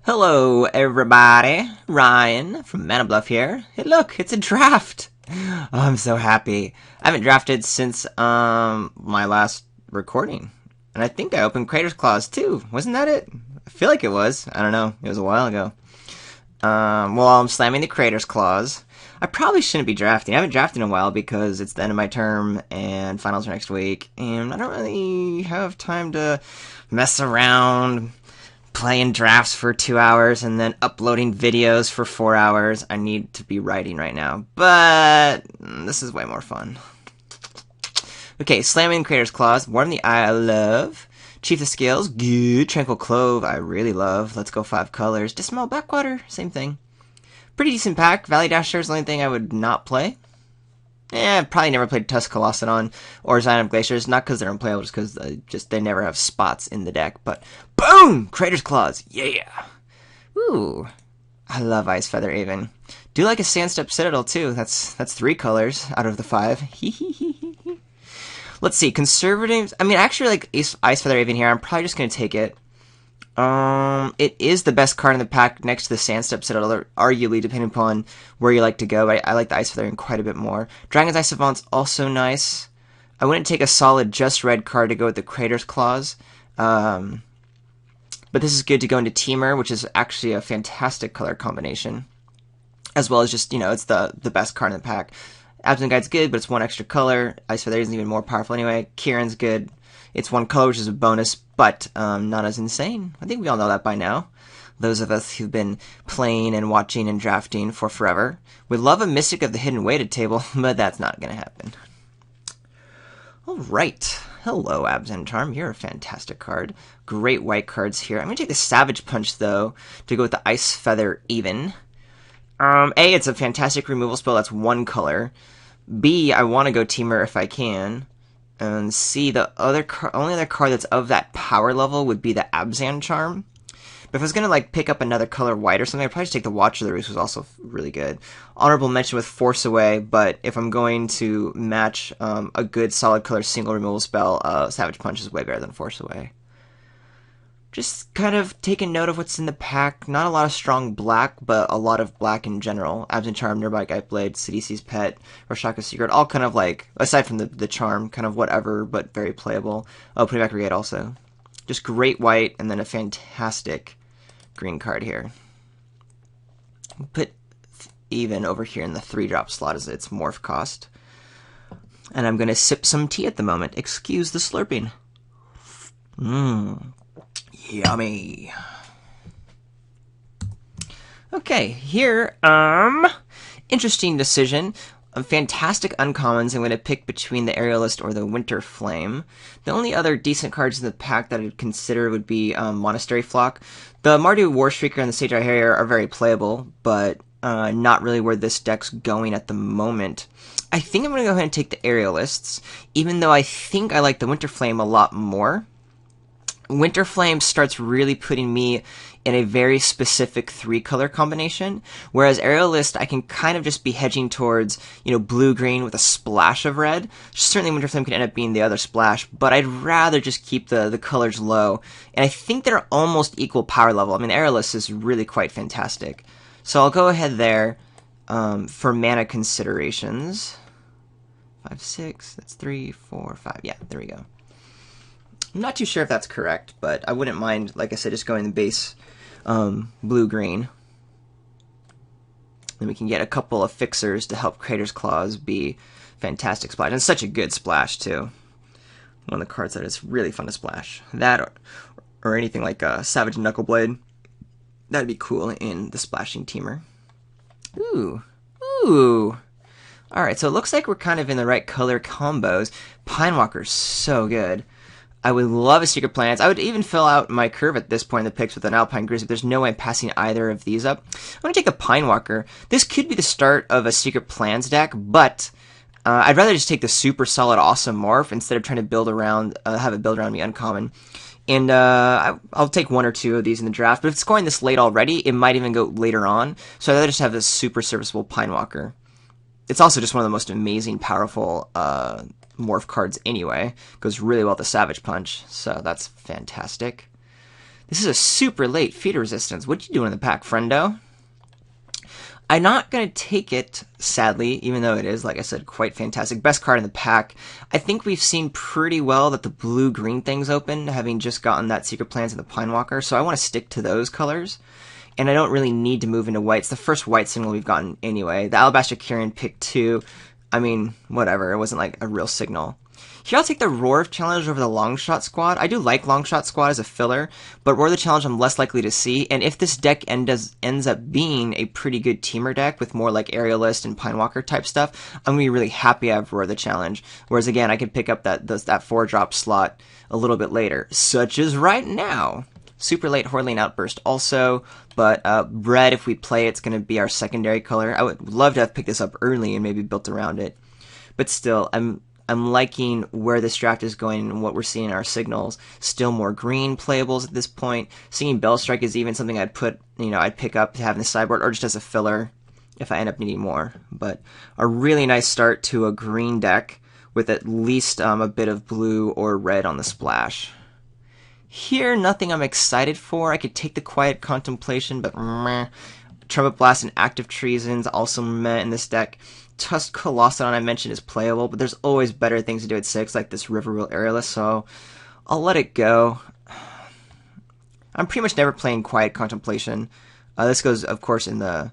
Hello, everybody. Ryan from Mana Bluff here. Hey, look, it's a draft. Oh, I'm so happy. I haven't drafted since my last recording, and I think I opened Crater's Claws too. Wasn't that it? I feel like it was. I don't know. It was a while ago. Well, I'm slamming the Crater's Claws. I probably shouldn't be drafting. I haven't drafted in a while because it's the end of my term and finals are next week, and I don't really have time to mess around playing drafts for 2 hours and then uploading videos for 4 hours. I need to be writing right now, but this is way more fun. Okay, Slamming Crater's Claws. Warm the Eye, I love. Chief of Scales, good. Tranquil Clove, I really love. Let's Go 5 colors. Dismal Backwater, same thing. Pretty decent pack. Valley Dasher is the only thing I would not play. I've probably never played Tusk Colossadon or Zion of Glaciers, not because they're unplayable, just because they never have spots in the deck. But boom! Crater's Claws, yeah! Ooh, I love Ice Feather Aven. Do like a Sandstep Citadel too. That's 3 colors out of the 5. Let's see, conservatives. I mean, I actually like Ice Feather Aven here. I'm probably just gonna take it. It is the best card in the pack next to the Sandstep Citadel, arguably, depending upon where you like to go. I like the Ice Feather quite a bit more. Dragon's Eye Savant's also nice. I wouldn't take a solid just red card to go with the Crater's Claws. But this is good to go into Teamer, which is actually a fantastic color combination. As well as just, it's the best card in the pack. Absent Guide's good, but it's 1 extra color. Ice Feather isn't even more powerful anyway. Kieran's good. It's 1 color, which is a bonus, but not as insane. I think we all know that by now. Those of us who've been playing and watching and drafting for forever. We love a Mystic of the Hidden Weighted table, but that's not going to happen. Alright. Hello, Absent Charm. You're a fantastic card. Great white cards here. I'm going to take the Savage Punch, though, to go with the Ice Feather Even. A, it's a fantastic removal spell that's 1 color. B, I want to go Teamer if I can. And C, the only other card that's of that power level would be the Abzan Charm. But if I was going to pick up another color white or something, I'd probably just take the Watcher of the Roost, was also really good. Honorable mention with Force Away, but if I'm going to match a good solid color single removal spell, Savage Punch is way better than Force Away. Just kind of taking note of what's in the pack. Not a lot of strong black, but a lot of black in general. Absent Charm, Nearby Guide Blade, Sidisi's Pet, Roshaka's Secret, all kind of aside from the charm, kind of whatever, but very playable. Oh, Putting Back Brigade also. Just great white, and then a fantastic green card here. Put Even over here in the 3-drop slot as its morph cost. And I'm going to sip some tea at the moment. Excuse the slurping. Yummy. Okay, here, interesting decision. Fantastic uncommons. I'm going to pick between the Aerialist or the Winter Flame. The only other decent cards in the pack that I'd consider would be Monastery Flock. The Mardu Warshrieker and the Sage Eye Harrier are very playable, but not really where this deck's going at the moment. I think I'm going to go ahead and take the Aerialists, even though I think I like the Winter Flame a lot more. Winter Flame starts really putting me in a very specific 3-color combination, whereas Aerialist I can kind of just be hedging towards, blue-green with a splash of red. Certainly Winter Flame can end up being the other splash, but I'd rather just keep the colors low, and I think they're almost equal power level. I mean, Aerialist is really quite fantastic. So I'll go ahead there for mana considerations. 5, 6, that's 3, 4, 5, yeah, there we go. I'm not too sure if that's correct, but I wouldn't mind, like I said, just going the base blue-green. Then we can get a couple of fixers to help Crater's Claws be fantastic splash. And such a good splash, too. One of the cards that is really fun to splash. That or anything like Savage Knuckleblade. That'd be cool in the Splashing Teamer. Ooh. Ooh. Alright, so it looks like we're kind of in the right color combos. Pinewalker's so good. I would love a Secret Planets. I would even fill out my curve at this point in the picks with an Alpine Grizzly. There's no way I'm passing either of these up. I'm going to take the Pinewalker. This could be the start of a Secret Plans deck, but I'd rather just take the super solid awesome morph instead of trying to build around, have it build around me uncommon. And I'll take 1 or 2 of these in the draft, but if it's going this late already, it might even go later on. So I'd rather just have this super serviceable Pinewalker. It's also just one of the most amazing, powerful morph cards anyway. Goes really well with the Savage Punch, so that's fantastic. This is a super late feeder resistance. What you doing in the pack, friendo? I'm not going to take it, sadly, even though it is, like I said, quite fantastic. Best card in the pack. I think we've seen pretty well that the blue-green thing's open, having just gotten that Secret Plans and the Pine Walker, so I want to stick to those colors. And I don't really need to move into white. It's the first white signal we've gotten anyway. The Alabaster Kyrian pick 2, I mean, whatever. It wasn't like a real signal. Here I'll take the Roar of Challenge over the Longshot Squad. I do like Longshot Squad as a filler, but Roar of the Challenge I'm less likely to see, and if this deck ends up being a pretty good teamer deck with more like Aerialist and Pinewalker type stuff, I'm going to be really happy I have Roar of the Challenge. Whereas again, I could pick up that 4-drop slot a little bit later, such as right now. Super late Hordling Outburst also, but red, if we play, it's going to be our secondary color. I would love to have picked this up early and maybe built around it, but still, I'm liking where this draft is going and what we're seeing in our signals. Still more green playables at this point. Singing Bellstrike is even something I'd pick up to have in the sideboard or just as a filler if I end up needing more. But a really nice start to a green deck with at least a bit of blue or red on the splash. Here, nothing I'm excited for. I could take the Quiet Contemplation, but meh. Trumpet Blast and Active Treason's also meh in this deck. Tusk Colossadon I mentioned is playable, but there's always better things to do at 6, like this Riverwheel Aerialist, so I'll let it go. I'm pretty much never playing Quiet Contemplation. This goes, of course, in the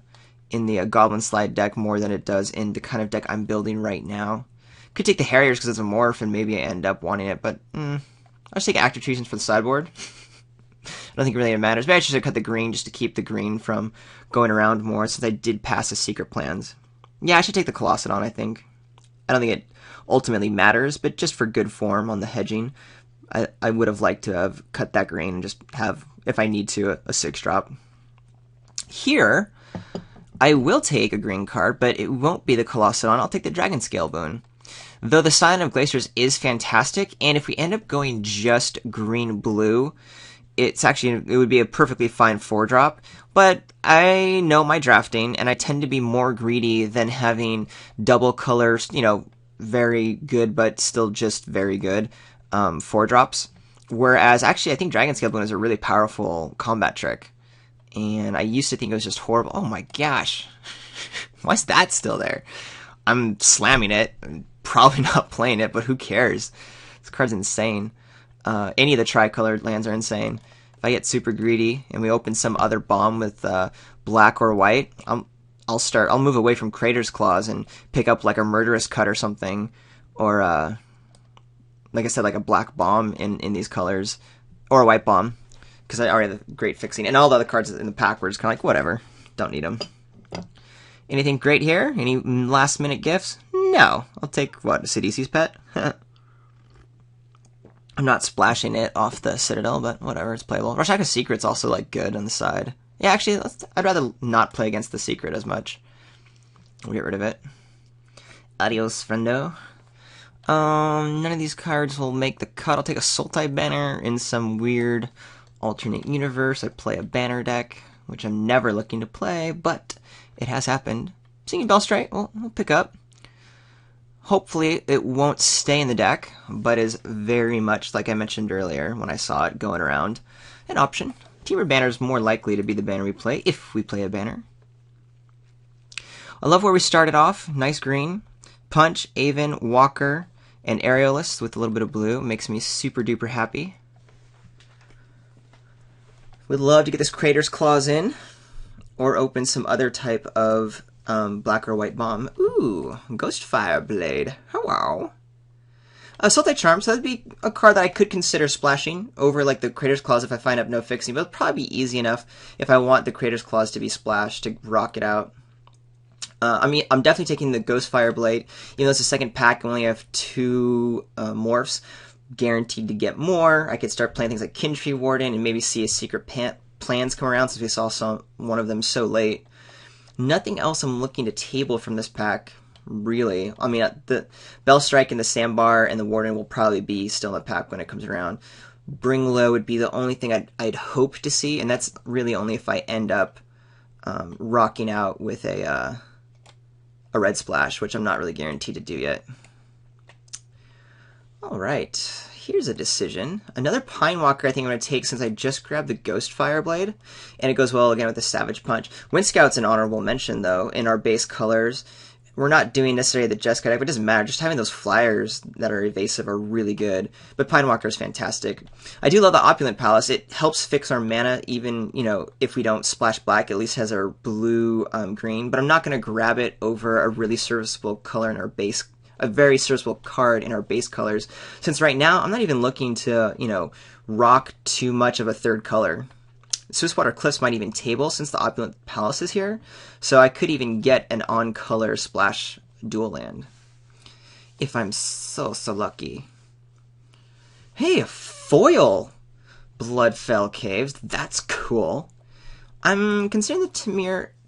Goblin Slide deck more than it does in the kind of deck I'm building right now. Could take the Harriers because it's a morph, and maybe I end up wanting it, but I'll just take Active Treasons for the sideboard. I don't think it really matters. Maybe I should cut the green just to keep the green from going around more, since I did pass the Secret Plans. Yeah, I should take the Colossadon, I think. I don't think it ultimately matters, but just for good form on the hedging, I would have liked to have cut that green and just have, if I need to, a 6-drop. Here, I will take a green card, but it won't be the Colossadon. I'll take the Dragon Scale Boon. Though the Sign of Glaciers is fantastic, and if we end up going just green-blue, it would be a perfectly fine 4-drop, but I know my drafting, and I tend to be more greedy than having double colors, very good, but still just very good, 4-drops. Whereas, actually, I think Dragon Scale Boon is a really powerful combat trick, and I used to think it was just horrible. Oh my gosh, why is that still there? I'm slamming it, and probably not playing it, but who cares? This card's insane. Any of the tricolored lands are insane. If I get super greedy and we open some other bomb with black or white, I'll move away from Crater's Claws and pick up like a Murderous Cut or something, or like I said, like a black bomb in these colors, or a white bomb, because I already have great fixing. And all the other cards in the pack were just kind of like, whatever, don't need them. Anything great here? Any last minute gifts? No. I'll take, a Sidisi's Pet? I'm not splashing it off the Citadel, but whatever, it's playable. Rashaka's Secret's also, good on the side. Yeah, actually, I'd rather not play against the Secret as much. We'll get rid of it. Adios, friendo. None of these cards will make the cut. I'll take a Sultai Banner in some weird alternate universe. I play a Banner deck, which I'm never looking to play, but it has happened. Singing Bellstrike, we'll pick up. Hopefully it won't stay in the deck, but is very much, like I mentioned earlier when I saw it going around, an option. Teamer Banner is more likely to be the banner we play, if we play a banner. I love where we started off. Nice green. Punch, Aven, Walker, and Aerialist with a little bit of blue. Makes me super duper happy. Would love to get this Crater's Claws in, or open some other type of black or white bomb. Ooh, Ghostfire Blade. Hello. Sultai Charm, so that'd be a card that I could consider splashing over the Crater's Claws if I find up no fixing, but it'll probably be easy enough if I want the Crater's Claws to be splashed to rock it out. I'm definitely taking the Ghostfire Blade. Even though it's a second pack, I only have 2 morphs, guaranteed to get more. I could start playing things like Kintree Warden and maybe see a Secret Plans come around since we saw one of them so late. Nothing else I'm looking to table from this pack, really. The Bellstrike and the Sandbar and the Warden will probably be still in the pack when it comes around. Bring Low would be the only thing I'd hope to see, and that's really only if I end up rocking out with a Red Splash, which I'm not really guaranteed to do yet. Alright, Here's a decision. Another Pine Walker I think I'm going to take since I just grabbed the Ghost Fireblade. And it goes well again with the Savage Punch. Wind Scout's an honorable mention, though, in our base colors. We're not doing necessarily the Jessica deck, but it doesn't matter. Just having those flyers that are evasive are really good. But Pine Walker is fantastic. I do love the Opulent Palace. It helps fix our mana, even, you know, if we don't splash black, at least has our blue green. But I'm not going to grab it over a really serviceable color in our base, a very serviceable card in our base colors. Since right now, I'm not even looking to, you know, rock too much of a third color. Swiftwater Cliffs might even table since the Opulent Palace is here, so I could even get an on-color splash dual land. If I'm so lucky. Hey, a foil Bloodfell Caves. That's cool. I'm considering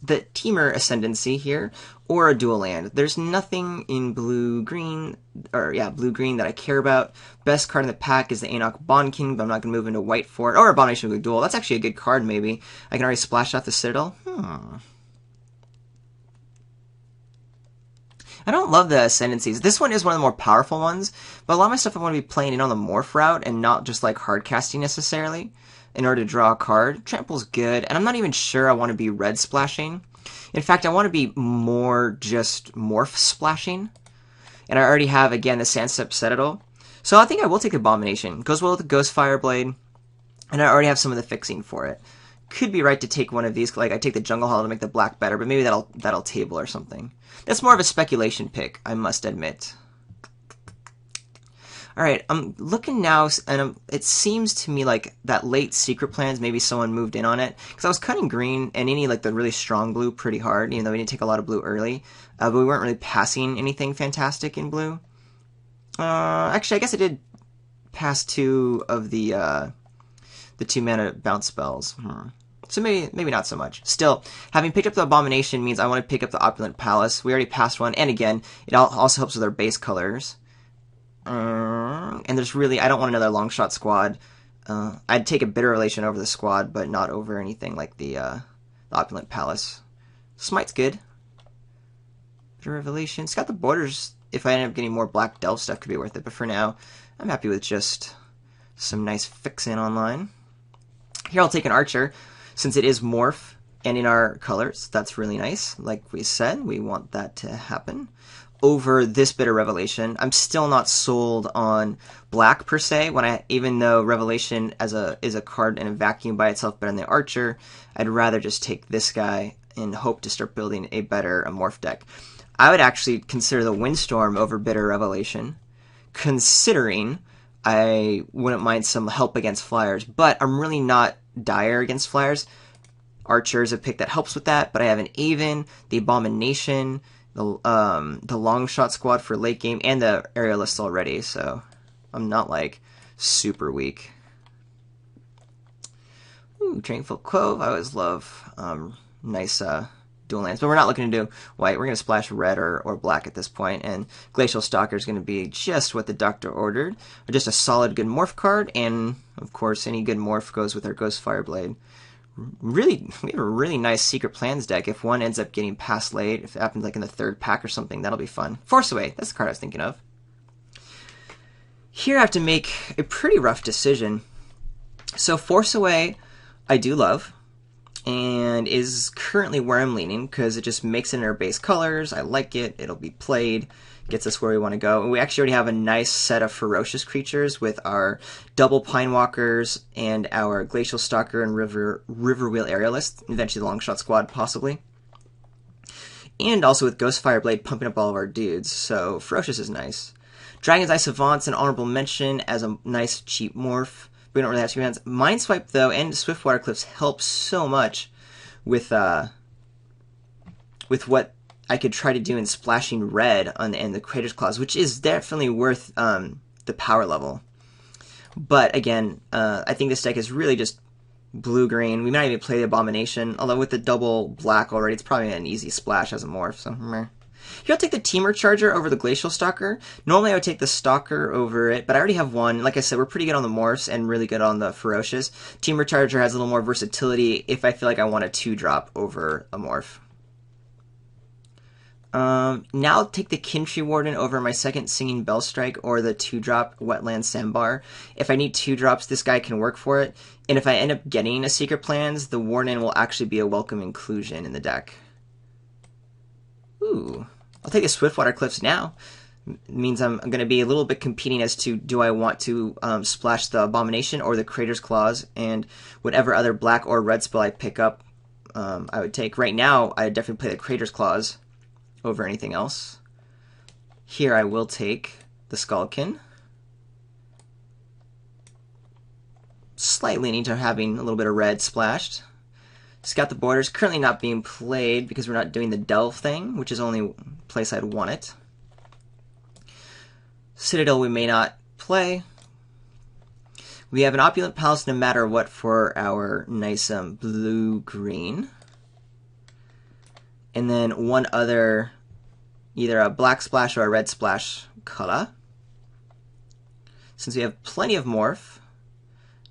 the Temur Ascendancy here, or a dual land. There's nothing in blue-green that I care about. Best card in the pack is the Anok Bond King, but I'm not going to move into white for it. Or Abomination of Duel. That's actually a good card, maybe. I can already splash out the Citadel. I don't love the Ascendancies. This one is one of the more powerful ones, but a lot of my stuff I want to be playing in on the Morph route and not just like hard casting necessarily in order to draw a card. Trample's good, and I'm not even sure I want to be red splashing. In fact, I want to be more just Morph splashing. And I already have, again, the Sandstep Citadel. So I think I will take Abomination. Goes well with the Ghost Fireblade. And I already have some of the fixing for it. Could be right to take one of these. Like, I take the Jungle Hollow to make the black better, but maybe that'll table or something. That's more of a speculation pick, I must admit. Alright, I'm looking now, and it seems to me like that late Secret Plans, maybe someone moved in on it. Because I was cutting green and any, like, the really strong blue pretty hard, even though we didn't take a lot of blue early. But we weren't really passing anything fantastic in blue. Actually, I guess I did pass 2 of the 2-mana bounce spells. So maybe not so much. Still, having picked up the Abomination means I want to pick up the Opulent Palace. We already passed one, and again, it also helps with our base colors. And there's really, I don't want another long shot squad. I'd take a Bitter Relation over the squad, but not over anything like the Opulent Palace. Smite's good. Bitter Revelation. It's got the borders. If I end up getting more Black Delve stuff, could be worth it. But for now, I'm happy with just some nice fixin' online. Here I'll take an Archer, since it is Morph and in our colors. That's really nice. Like we said, we want that to happen. Over this Bitter Revelation, I'm still not sold on black per se. Even though Revelation is a card in a vacuum by itself better than the Archer, I'd rather just take this guy and hope to start building a better Morph deck. I would actually consider the Windstorm over Bitter Revelation, considering I wouldn't mind some help against Flyers, but I'm really not dire against Flyers. Archer is a pick that helps with that, but I have an Aven, the Abomination, the long shot squad for late game, and the aerialist already, so I'm not like super weak. Ooh, Tranquil Cove. I always love nice dual lands, but we're not looking to do white. We're going to splash red or black at this point, and Glacial Stalker is going to be just what the doctor ordered. Just a solid good morph card, and of course any good morph goes with our Ghost Fireblade. Really, we have a really nice Secret Plans deck. If one ends up getting past late, if it happens like in the 3rd pack or something, that'll be fun. Force Away, that's the card I was thinking of. Here I have to make a pretty rough decision. So Force Away, I do love, and is currently where I'm leaning, because it just makes it in our base colors. I like it, it'll be played, gets us where we want to go. And we actually already have a nice set of ferocious creatures with our double Pine Walkers and our Glacial Stalker and Riverwheel Aerialist, eventually the Longshot Squad possibly. And also with Ghost Fireblade pumping up all of our dudes, so ferocious is nice. Dragon's Eye Savant's an honorable mention as a nice cheap morph. We don't really have two hands. Mindswipe though and Swiftwater Cliffs help so much with what I could try to do in splashing red on the Creator's Clause, which is definitely worth the power level. But again, I think this deck is really just blue-green. We might even play the Abomination, although with the double black already, it's probably an easy splash as a morph, so meh. Here I'll take the Temur Charger over the Glacial Stalker. Normally I would take the Stalker over it, but I already have one. Like I said, we're pretty good on the morphs and really good on the ferocious. Temur Charger has a little more versatility if I feel like I want a 2-drop over a morph. Now I'll take the Kintry Warden over my second Singing Bell Strike or the 2-drop Wetland Sandbar. If I need 2 drops, this guy can work for it. And if I end up getting a Secret Plans, the Warden will actually be a welcome inclusion in the deck. Ooh. I'll take the Swiftwater Cliffs now. It means I'm going to be a little bit competing as to do I want to splash the Abomination or the Crater's Claws, and whatever other black or red spell I pick up, I would take. Right now, I would definitely play the Crater's Claws over anything else. Here I will take the Skullkin. Slight leaning to having a little bit of red splashed. Scout the Borders, currently not being played because we're not doing the Delve thing, which is only place I'd want it. Citadel we may not play. We have an Opulent Palace no matter what for our nice blue-green. And then one other, either a black splash or a red splash color. Since we have plenty of morph,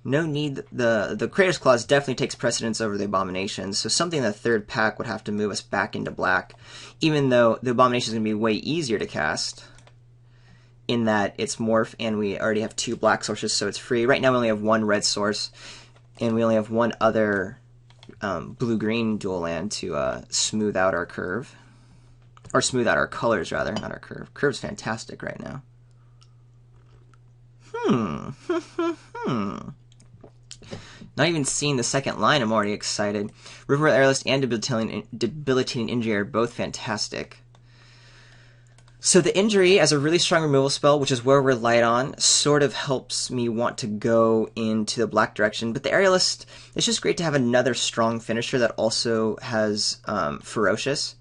no need, the Crater's Claws definitely takes precedence over the Abominations, so something in the third pack would have to move us back into black, even though the Abomination is going to be way easier to cast, in that it's morph and we already have 2 black sources, so it's free. Right now we only have 1 red source, and we only have 1 other blue-green dual land to smooth out our curve. Or smooth out our colors, rather, not our curve. Curve's fantastic right now. Not even seeing the second line, I'm already excited. River Airlist and Debilitating Injury are both fantastic. So the Injury, as a really strong removal spell, which is where we're light on, sort of helps me want to go into the black direction. But the Aerialist, it's just great to have another strong finisher that also has Ferocious.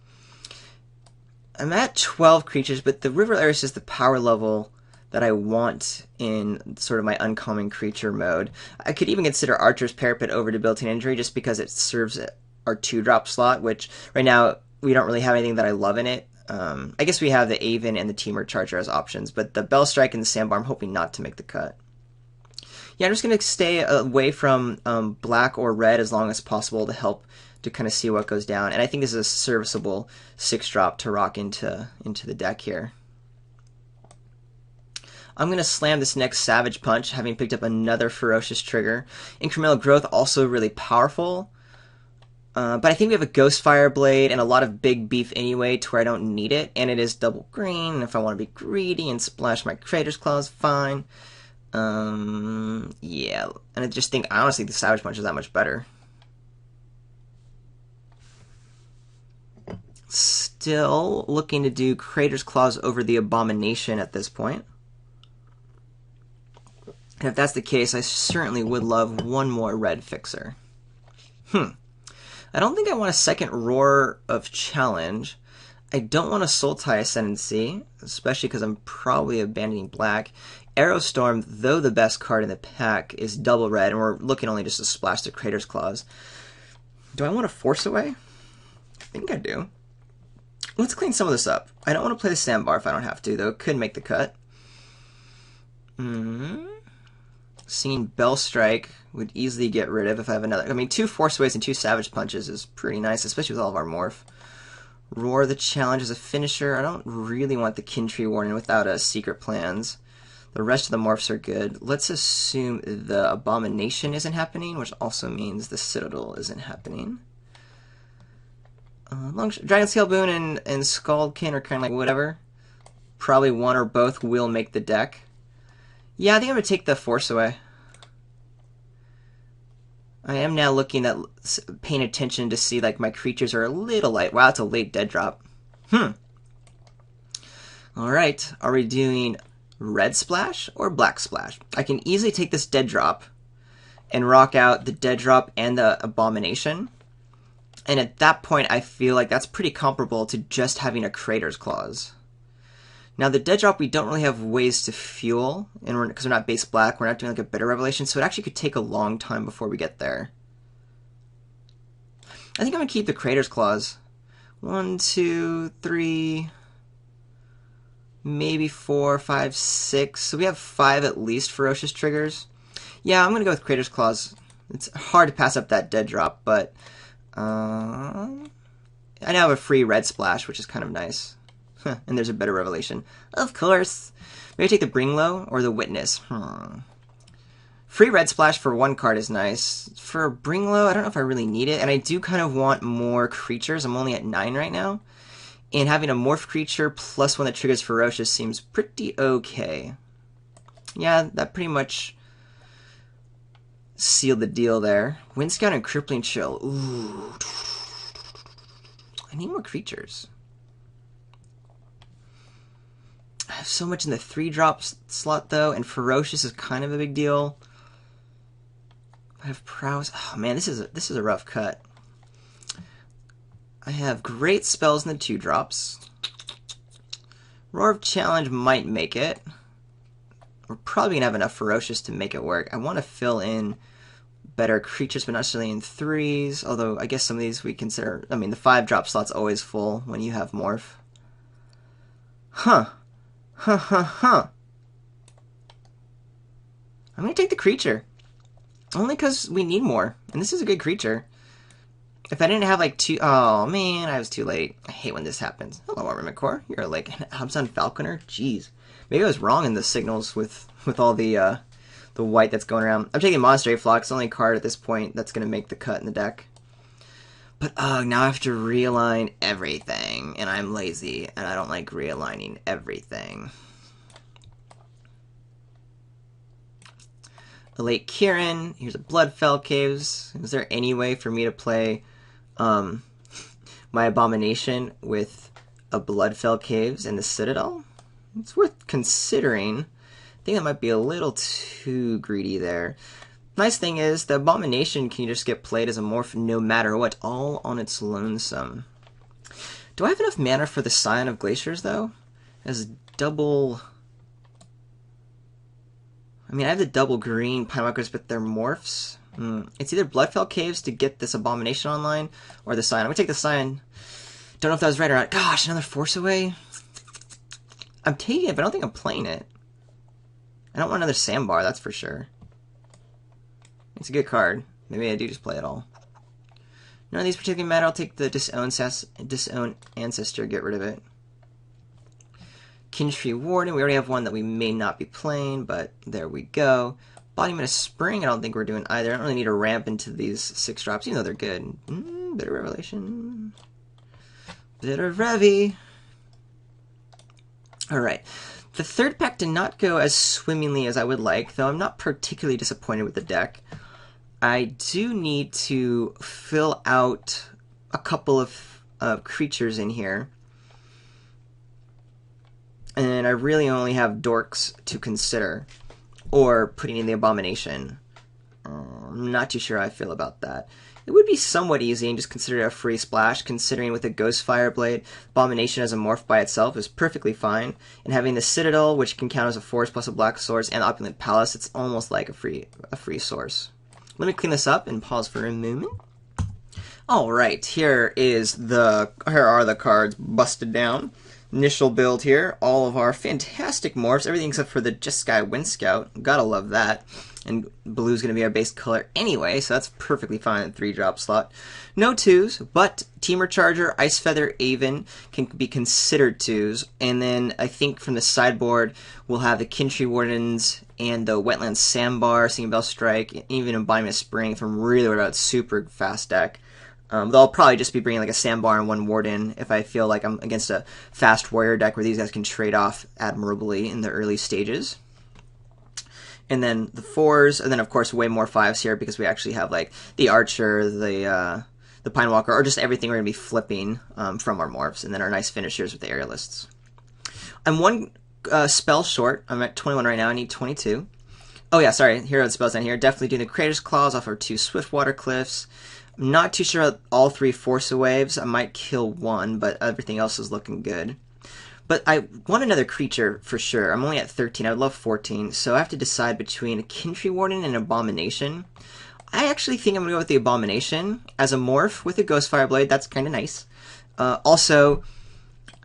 I'm at 12 creatures, but the River Aerialist is the power level that I want in sort of my uncommon creature mode. I could even consider Archer's Parapet over Debilitating Injury just because it serves our 2-drop slot, which right now we don't really have anything that I love in it. I guess we have the Aven and the Teamer Charger as options, but the Bell Strike and the Sandbar I'm hoping not to make the cut. Yeah, I'm just going to stay away from black or red as long as possible to help to kind of see what goes down. And I think this is a serviceable 6-drop to rock into the deck here. I'm going to slam this next Savage Punch, having picked up another Ferocious trigger. Incremental Growth, also really powerful. But I think we have a Ghostfire Blade and a lot of big beef anyway to where I don't need it. And it is double green, and if I want to be greedy and splash my Crater's Claws, fine. Yeah, and I just think, honestly, the Savage Punch is that much better. Still looking to do Crater's Claws over the Abomination at this point. And if that's the case, I certainly would love one more red fixer. I don't think I want a second Roar of Challenge. I don't want a Sultai Ascendancy, especially because I'm probably abandoning black. Aerostorm, though the best card in the pack, is double red, and we're looking only just to splash the Crater's Claws. Do I want to Force Away? I think I do. Let's clean some of this up. I don't want to play the Sandbar if I don't have to, though. Could make the cut. Seeing Bell Strike would easily get rid of if I have another. I mean, 2 Force Aways and 2 Savage Punches is pretty nice, especially with all of our morph. Roar the Challenge as a finisher. I don't really want the Kintry Warden without a Secret Plans. The rest of the morphs are good. Let's assume the Abomination isn't happening, which also means the Citadel isn't happening. Dragon Scale Boon and Skullkin are kind of like whatever. Probably one or both will make the deck. Yeah, I think I'm going to take the Force Away. I am now looking at, paying attention to see, like, my creatures are a little light. Wow, it's a late dead drop. Alright, are we doing red splash or black splash? I can easily take this dead drop and rock out the dead drop and the Abomination. And at that point, I feel like that's pretty comparable to just having a Crater's Claws. Now, the dead drop, we don't really have ways to fuel, and because we're not base black, we're not doing like a Bitter Revelation, so it actually could take a long time before we get there. I think I'm going to keep the Crater's Claws. 1, 2, 3, maybe 4, 5, 6. So we have 5 at least Ferocious triggers. Yeah, I'm going to go with Crater's Claws. It's hard to pass up that dead drop, but I now have a free red splash, which is kind of nice. And there's a better revelation. Of course. Maybe take the Bringlow or the Witness. Free red splash for one card is nice. For Bringlow, I don't know if I really need it. And I do kind of want more creatures. I'm only at 9 right now. And having a morph creature plus one that triggers Ferocious seems pretty okay. Yeah, that pretty much sealed the deal there. Wind Scout and Crippling Chill. Ooh. I need more creatures. I have so much in the 3-drop slot, though, and Ferocious is kind of a big deal. I have Prowess. Oh, man, this is a rough cut. I have great spells in the 2-drops. Roar of Challenge might make it. We're probably going to have enough Ferocious to make it work. I want to fill in better creatures, but not necessarily in 3s, although I guess some of these we consider... I mean, the 5-drop slot's always full when you have Morph. Huh. I'm going to take the creature. Only because we need more. And this is a good creature. If I didn't have like 2... Oh, man, I was too late. I hate when this happens. Hello, Armament You're like an Abzan Falconer? Jeez. Maybe I was wrong in the signals with all the white that's going around. I'm taking Monastery Flock. It's the only card at this point that's going to make the cut in the deck. But, now I have to realign everything, and I'm lazy, and I don't like realigning everything. A Late Kieran, here's a Bloodfell Caves. Is there any way for me to play my Abomination with a Bloodfell Caves and the Citadel? It's worth considering. I think that might be a little too greedy there. Nice thing is, the Abomination can just get played as a morph no matter what, all on its lonesome. Do I have enough mana for the Scion of Glaciers, though? As double... I mean, I have the double green Pinewalkers, but they're morphs. It's either Bloodfell Caves to get this Abomination online, or the Scion. I'm going to take the Scion. Don't know if that was right or not. Gosh, another Force Away? I'm taking it, but I don't think I'm playing it. I don't want another Sandbar, that's for sure. It's a good card. Maybe I do just play it all. None of these particularly matter. I'll take the Disown Ancestor, get rid of it. Kintree Warden, we already have one that we may not be playing, but there we go. Embodiment of Spring, I don't think we're doing either. I don't really need to ramp into these 6-drops, even though they're good. Bitter Revelation. Bitter Revy. Alright. The third pack did not go as swimmingly as I would like, though I'm not particularly disappointed with the deck. I do need to fill out a couple of creatures in here. And I really only have Dorks to consider. Or putting in the Abomination. I'm not too sure how I feel about that. It would be somewhat easy and just consider it a free splash, considering with a Ghost Fireblade, Abomination as a morph by itself is perfectly fine. And having the Citadel, which can count as a force plus a black source, and the Opulent Palace, it's almost like a free source. Let me clean this up and pause for a moment. Alright, here are the cards busted down. Initial build here, all of our fantastic morphs, everything except for the Jeskai Wind Scout. Gotta love that. And blue's going to be our base color anyway, so that's perfectly fine in the 3-drop slot. No 2s, but Teamer Charger, Ice Feather, Aven can be considered 2s. And then I think from the sideboard, we'll have the Kintree Wardens and the Wetland Sandbar, Singing Bell Strike, and even Embodiment of Spring if I'm really worried about super fast deck. Though I'll probably just be bringing like a Sandbar and one Warden if I feel like I'm against a fast warrior deck where these guys can trade off admirably in the early stages. And then the 4s, and then of course way more 5s here because we actually have like the Archer, the Pinewalker, or just everything we're going to be flipping from our morphs, and then our nice finishers with the Aerialists. I'm one spell short. I'm at 21 right now. I need 22. Oh yeah, sorry. Here are the spells down here. Definitely doing the Creator's Claws off our 2 Swiftwater Cliffs. I'm not too sure about all 3 Force Waves. I might kill one, but everything else is looking good. But I want another creature for sure. I'm only at 13. I would love 14. So I have to decide between a Kintree Warden and an Abomination. I actually think I'm going to go with the Abomination as a morph with a Ghost Fireblade. That's kind of nice. Also,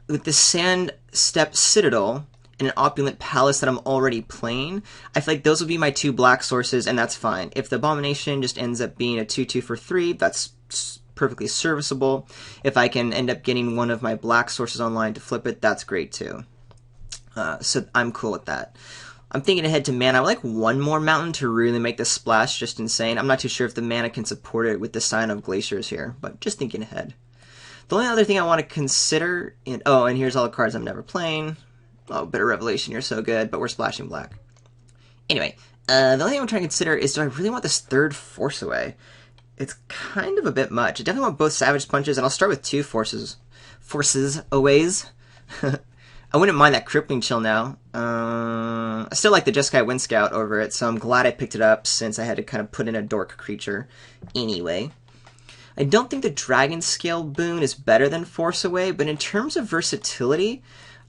with the Sand Step Citadel and an Opulent Palace that I'm already playing, I feel like those will be my 2 black sources, and that's fine. If the Abomination just ends up being a 2/2 for 3, that's perfectly serviceable. If I can end up getting one of my black sources online to flip it, that's great too. So I'm cool with that. I'm thinking ahead to mana. I would like one more mountain to really make this splash just insane. I'm not too sure if the mana can support it with the Sign of Glaciers here, but just thinking ahead. The only other thing I want to consider... and here's all the cards I'm never playing. Oh, Bitter Revelation, you're so good, but we're splashing black. Anyway, the only thing I'm trying to consider is, do I really want this third Force Away? It's kind of a bit much. I definitely want both Savage Punches, and I'll start with 2 Forces Aways. I wouldn't mind that Crippling Chill now. I still like the Jeskai Wind Scout over it, so I'm glad I picked it up since I had to kind of put in a dork creature anyway. I don't think the Dragon Scale boon is better than Force Away, but in terms of versatility,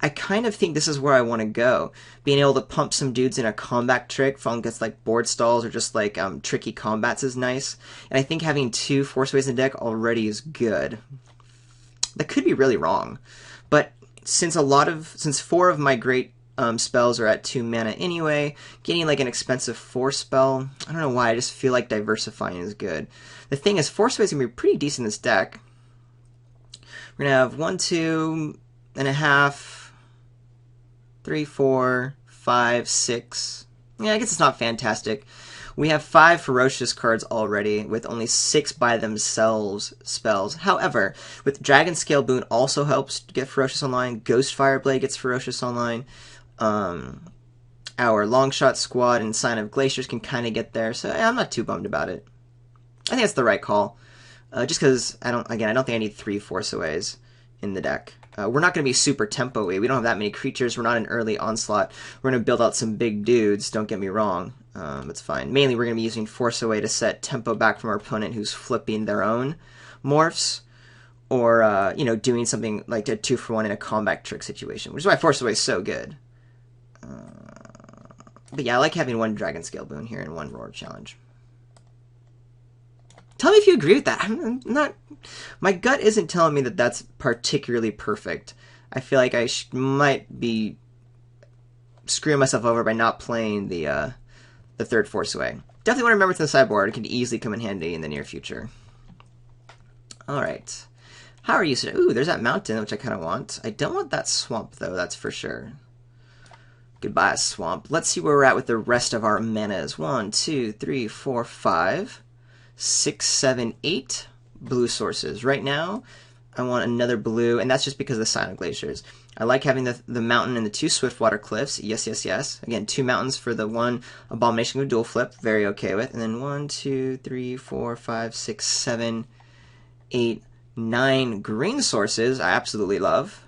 I kind of think this is where I want to go. Being able to pump some dudes in a combat trick from gets like board stalls or just like tricky combats is nice. And I think having 2 Force Aways in the deck already is good. That could be really wrong, but since 4 of my great spells are at 2 mana anyway, getting like an expensive 4 spell, I don't know why, I just feel like diversifying is good. The thing is, Force Away is going to be pretty decent in this deck. We're going to have 1, 2 and a half, 3, 4, 5, 6. Yeah, I guess it's not fantastic. We have 5 Ferocious cards already, with only 6 by themselves spells. However, with Dragon Scale Boon also helps get Ferocious online. Ghost Fireblade gets Ferocious online. Our Longshot Squad and Sign of Glaciers can kind of get there, so yeah, I'm not too bummed about it. I think that's the right call. Just because, I don't think I need 3 Force Aways in the deck. We're not going to be super tempo-y. We don't have that many creatures. We're not an early onslaught. We're going to build out some big dudes, don't get me wrong. It's fine. Mainly, we're going to be using Force Away to set tempo back from our opponent who's flipping their own morphs, or, doing something like a 2-for-1 in a combat trick situation, which is why Force Away is so good. But yeah, I like having 1 Dragon Scale Boon here and 1 Roar Challenge. Tell me if you agree with that. I'm not... My gut isn't telling me that that's particularly perfect. I feel like I might be screwing myself over by not playing the 3rd Force Away. Definitely want to remember it's in the sideboard. It can easily come in handy in the near future. Alright. How are you today? Ooh, there's that mountain, which I kind of want. I don't want that swamp, though, that's for sure. Goodbye, swamp. Let's see where we're at with the rest of our manas. 1, 2, 3, 4, 5, 6, 7, 8 blue sources. Right now, I want another blue, and that's just because of the Sign of Glaciers. I like having the mountain and the 2 Swiftwater Cliffs. Yes, yes, yes. Again, 2 mountains for the 1 Abomination of Dual Flip. Very okay with. And then 1, 2, 3, 4, 5, 6, 7, 8, 9 green sources. I absolutely love.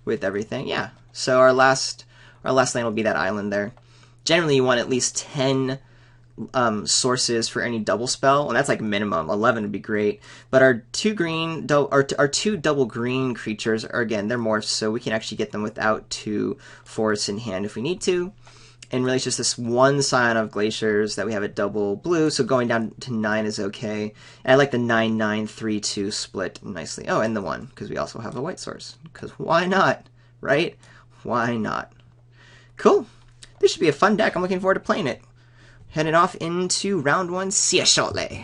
With everything, yeah. So our last land will be that island there. Generally, you want at least 10 sources for any double spell, and that's like minimum. 11 would be great. But our 2 double green creatures are, again, they're morphs, so we can actually get them without 2 forests in hand if we need to. And really, it's just this 1 Sign of Glaciers that we have at double blue, so going down to 9 is okay. And I like the 9-9-3-2 split nicely. Oh, and the 1, because we also have a white source. Because why not? Right? Why not? Cool. This should be a fun deck. I'm looking forward to playing it. Heading off into round 1. See ya shortly.